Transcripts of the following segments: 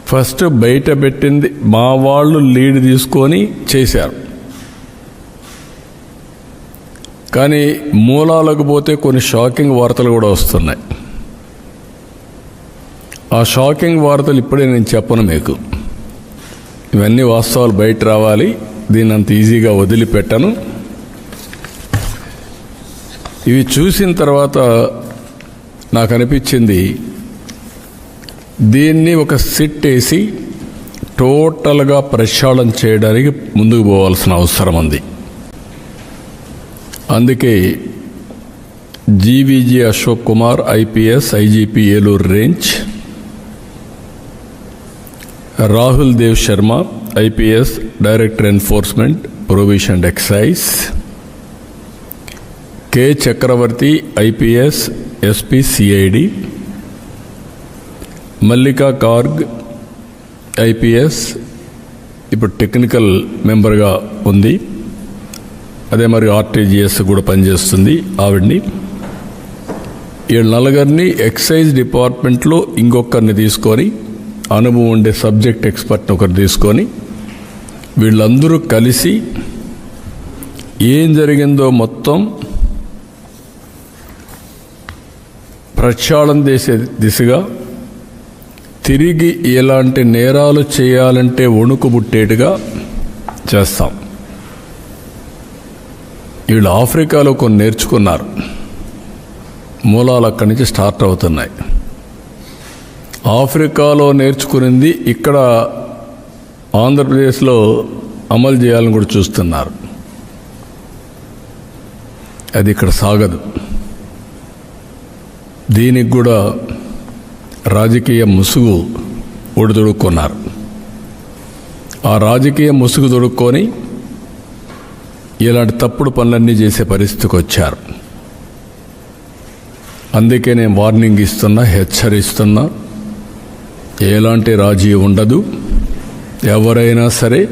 First బయట పెట్టింది మా వాళ్ళు లీడ్ తీసుకొని చేశారు. కానీ మూలాలకు పోతే కొన్ని షాకింగ్ వార్తలు కూడా వస్తున్నాయి. ఆ షాకింగ్ వార్తలు ఇప్పుడే నేను చెప్పను మీకు. ఇవన్నీ వాస్తవాలు బయట రావాలి. దీన్ని అంత ఈజీగా వదిలిపెట్టను. ఇవి చూసిన తర్వాత నాకు అనిపించింది, దీన్ని ఒక సిట్ వేసి టోటల్గా ప్రక్షాళన చేయడానికి ముందుకు పోవాల్సిన అవసరం ఉంది. అందుకే GVG Ashok Kumar IPS IGP Eluru range, Rahul Dev Sharma IPS director enforcement provision and excise, K Chakravarthy IPS SP CID, Mallika Garg IPS ఇప్పుడు టెక్నికల్ మెంబర్గా ఉంది, అదే మరి ఆర్టీజీఎస్ కూడా పనిచేస్తుంది ఆవిడ్ని. ఈ నలుగురిని ఎక్సైజ్ డిపార్ట్మెంట్లో ఇంకొకరిని తీసుకొని, అనుభవం ఉండే సబ్జెక్ట్ ఎక్స్పర్ట్ని ఒకరు తీసుకొని, వీళ్ళందరూ కలిసి ఏం జరిగిందో మొత్తం ప్రక్షాళన చేసే దిశగా, తిరిగి ఎలాంటి నేరాలు చేయాలంటే వణుకు పుట్టేట్టుగా చేస్తాం. వీళ్ళు ఆఫ్రికాలో కొన్ని నేర్చుకున్నారు. మూలాలు అక్కడి నుంచి స్టార్ట్ అవుతున్నాయి. ఆఫ్రికాలో నేర్చుకునింది ఇక్కడ ఆంధ్రప్రదేశ్లో అమలు చేయాలని కూడా చూస్తున్నారు. అది ఇక్కడ సాగదు. దీనికి కూడా రాజకీయ ముసుగు ఒడిదొడుక్కున్నారు. ఆ రాజకీయ ముసుగు దొడుక్కొని ఇలాంటి తప్పుడు పనులన్నీ చేసే పరిస్థితికి వచ్చారు. అందుకే నేను వార్నింగ్ ఇస్తున్నా, హెచ్చరిస్తున్నా, ఎలాంటి రాజీ ఉండదు. ఎవరైనా సరే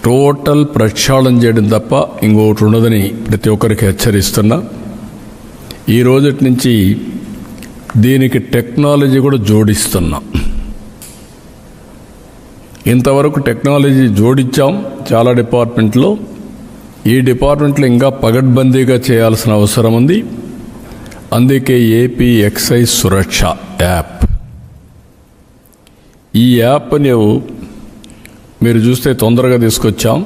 టోటల్ ప్రక్షాళన చేయడం తప్ప ఇంకొకటి ఉండదని ప్రతి ఒక్కరికి హెచ్చరిస్తున్నా. ఈ రోజటి నుంచి దీనికి టెక్నాలజీ కూడా జోడిస్తున్నాం. ఇంతవరకు టెక్నాలజీ జోడించాం చాలా డిపార్ట్మెంట్లో. ఈ డిపార్ట్మెంట్లో ఇంకా పగడ్బందీగా చేయాల్సిన అవసరం ఉంది. అందుకే ఏపీ ఎక్సైజ్ సురక్ష యాప్, ఈ యాప్ని మీరు చూస్తే తొందరగా తీసుకొచ్చాం.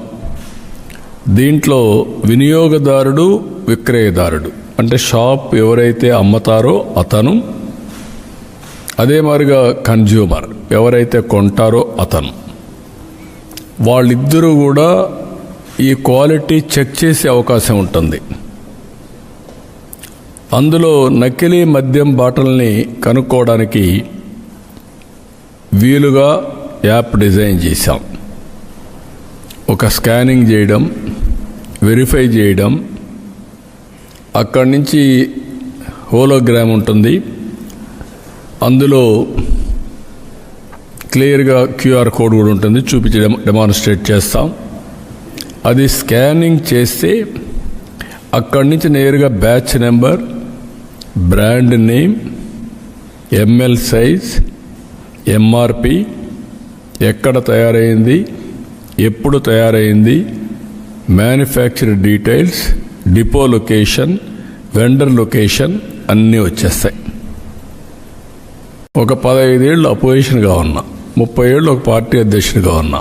దీంట్లో వినియోగదారుడు, విక్రయదారుడు అంటే షాప్ ఎవరైతే అమ్ముతారో అతను, అదే మాదిరిగా కన్జ్యూమర్ ఎవరైతే కొంటారో అతను, వాళ్ళిద్దరూ కూడా ఈ క్వాలిటీ చెక్ చేసే అవకాశం ఉంటుంది. అందులో నకిలీ మద్యం బాటల్ని కనుక్కోవడానికి వీలుగా యాప్ డిజైన్ చేశాం. ఒక స్కానింగ్ చేయడం, వెరిఫై చేయడం, అక్కడి నుంచి హోలోగ్రామ్ ఉంటుంది, అందులో క్లియర్గా క్యూఆర్ కోడ్ కూడా ఉంటుంది, చూపించి డెమాన్స్ట్రేట్ చేస్తాం. అది స్కానింగ్ చేస్తే అక్కడి నుంచి నేరుగా batch number, brand name, ML size, MRP, ఎక్కడ తయారైంది, ఎప్పుడు తయారైంది, manufacture details, depot location, vendor location అన్నీ వచ్చేస్తాయి. ఒక 15 ఏళ్ళు అపోజిషన్గా ఉన్నా, 30 ఏళ్ళు ఒక పార్టీ అధ్యక్షుడిగా ఉన్నా.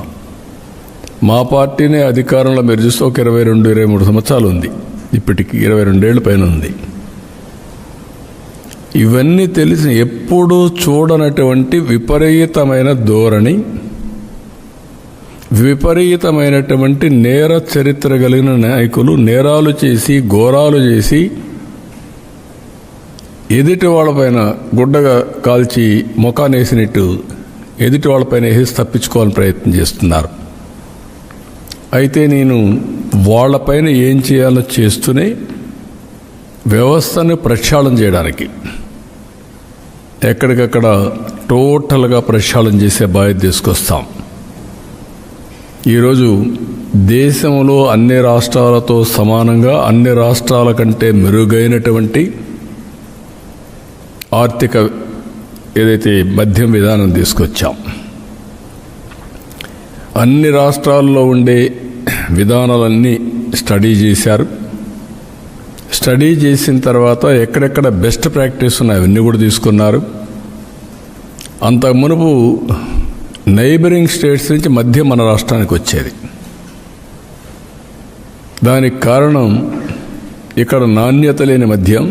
మా పార్టీనే అధికారంలో మీరు చూస్తే ఒక 22-23 సంవత్సరాలు ఉంది. ఇప్పటికి 22 ఏళ్ళ పైన ఉంది. ఇవన్నీ తెలిసి ఎప్పుడూ చూడనటువంటి విపరీతమైన ధోరణి, విపరీతమైనటువంటి నేర చరిత్ర కలిగిన నాయకులు నేరాలు చేసి, ఘోరాలు చేసి, ఎదుటి వాళ్ళపైన గుడ్డగా కాల్చి ముఖానేసినట్టు ఎదుటి వాళ్ళపైన వేసి తప్పించుకోవాలని ప్రయత్నం చేస్తున్నారు. అయితే నేను వాళ్ళపైన ఏం చేయాలో చేస్తూనే వ్యవస్థను ప్రక్షాళన చేయడానికి ఎక్కడికక్కడ టోటల్గా ప్రక్షాళన చేసే బాధ్యత తీసుకొస్తాం. ఈరోజు దేశంలో అన్ని రాష్ట్రాలతో సమానంగా, అన్ని రాష్ట్రాల కంటే మెరుగైనటువంటి ఆర్థిక ఏదైతే మద్యం విధానం తీసుకొచ్చాం, అన్ని రాష్ట్రాల్లో ఉండే విధానాలన్నీ స్టడీ చేశారు. స్టడీ చేసిన తర్వాత ఎక్కడెక్కడ బెస్ట్ ప్రాక్టీస్ ఉన్నాయి అవన్నీ కూడా తీసుకున్నారు. అంత మునుపు నైబరింగ్ స్టేట్స్ నుంచి మద్యం మన రాష్ట్రానికి వచ్చేది. దానికి కారణం ఇక్కడ నాణ్యత లేని మద్యం,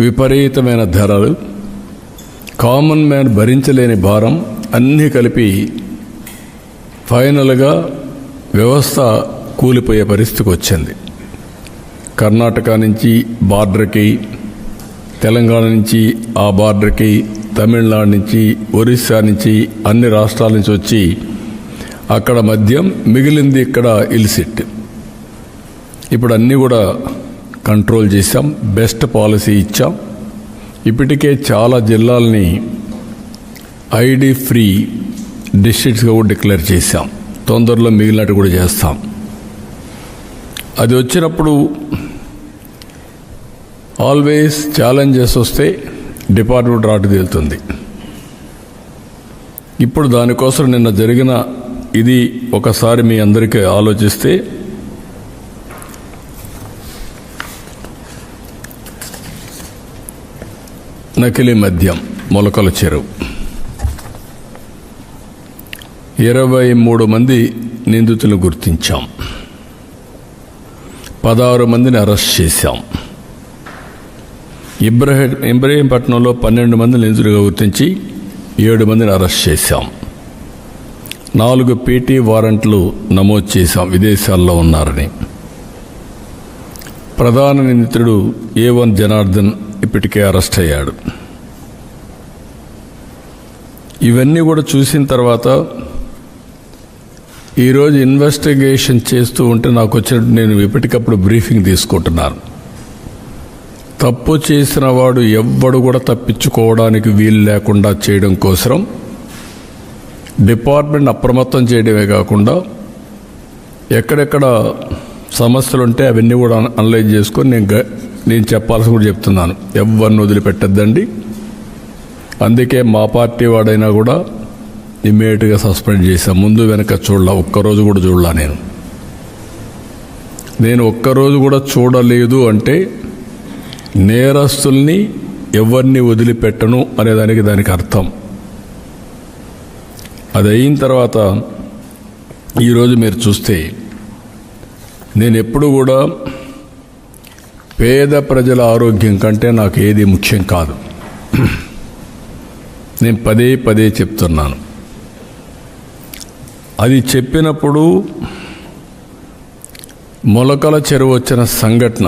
విపరీతమైన ధరలు, కామన్ మ్యాన్ భరించలేని భారం అన్నీ కలిపి ఫైనల్గా వ్యవస్థ కూలిపోయే పరిస్థితికి వచ్చింది. కర్ణాటక నుంచి బార్డర్కి, తెలంగాణ నుంచి ఆ బార్డర్కి, తమిళనాడు నుంచి, ఒరిస్సా నుంచి, అన్ని రాష్ట్రాల నుంచి వచ్చి అక్కడ మద్యం, మిగిలింది ఇక్కడ ఇల్సిట్. ఇప్పుడు అన్నీ కూడా కంట్రోల్ చేశాం, బెస్ట్ పాలసీ ఇచ్చాం. ఇప్పటికే చాలా జిల్లాలని ఐడి ఫ్రీ డిస్ట్రిక్ట్స్గా కూడా డిక్లేర్ చేశాం. తొందరలో మిగిలినట్టు కూడా చేస్తాం. అది వచ్చినప్పుడు ఆల్వేస్ ఛాలెంజెస్ వస్తే డిపార్ట్మెంట్ రాటు తేలుతుంది. ఇప్పుడు దానికోసం నిన్న జరిగిన ఇది ఒకసారి మీ అందరికీ ఆలోచిస్తే, నకిలీ మద్యం మొలకల చెరువు 23 మంది నిందితులను గుర్తించాం, 16 మందిని అరెస్ట్ చేశాం. ఇబ్రహీంపట్నంలో 12 మంది నిందితులుగా గుర్తించి 7 మందిని అరెస్ట్ చేశాం. 4 పీటీ వారెంట్లు నమోదు చేశాం విదేశాల్లో ఉన్నారని. ప్రధాన నిందితుడు A1 జనార్దన్ ఇప్పటికే అరెస్ట్ అయ్యాడు. ఇవన్నీ కూడా చూసిన తర్వాత ఈరోజు ఇన్వెస్టిగేషన్ చేస్తూ ఉంటే నాకు వచ్చినట్టు నేను ఎప్పటికప్పుడు బ్రీఫింగ్ తీసుకుంటున్నాను. తప్పు చేసిన వాడు ఎవ్వడు కూడా తప్పించుకోవడానికి వీలు లేకుండా చేయడం కోసం డిపార్ట్మెంట్ అప్రమత్తం చేయడమే కాకుండా ఎక్కడెక్కడ సమస్యలు ఉంటే అవన్నీ కూడా అనలైజ్ చేసుకొని నేను చెప్పాల్సి కూడా చెప్తున్నాను. ఎవరిని వదిలిపెట్టద్దండి. అందుకే మా పార్టీ వాడైనా కూడా ఇమ్మీడియట్గా సస్పెండ్ చేశాం. ముందు వెనక చూడలా, ఒక్కరోజు కూడా చూడలా. నేను ఒక్కరోజు కూడా చూడలేదు అంటే నేరస్తుల్ని ఎవరిని వదిలిపెట్టను అనేదానికి దానికి అర్థం. అది అయిన తర్వాత ఈరోజు మీరు చూస్తే నేను ఎప్పుడు కూడా పేద ప్రజల ఆరోగ్యం కంటే నాకు ఏది ముఖ్యం కాదు. నేను పదే చెప్తున్నాను. అది చెప్పినప్పుడు మొలకల చెరువు వచ్చిన సంఘటన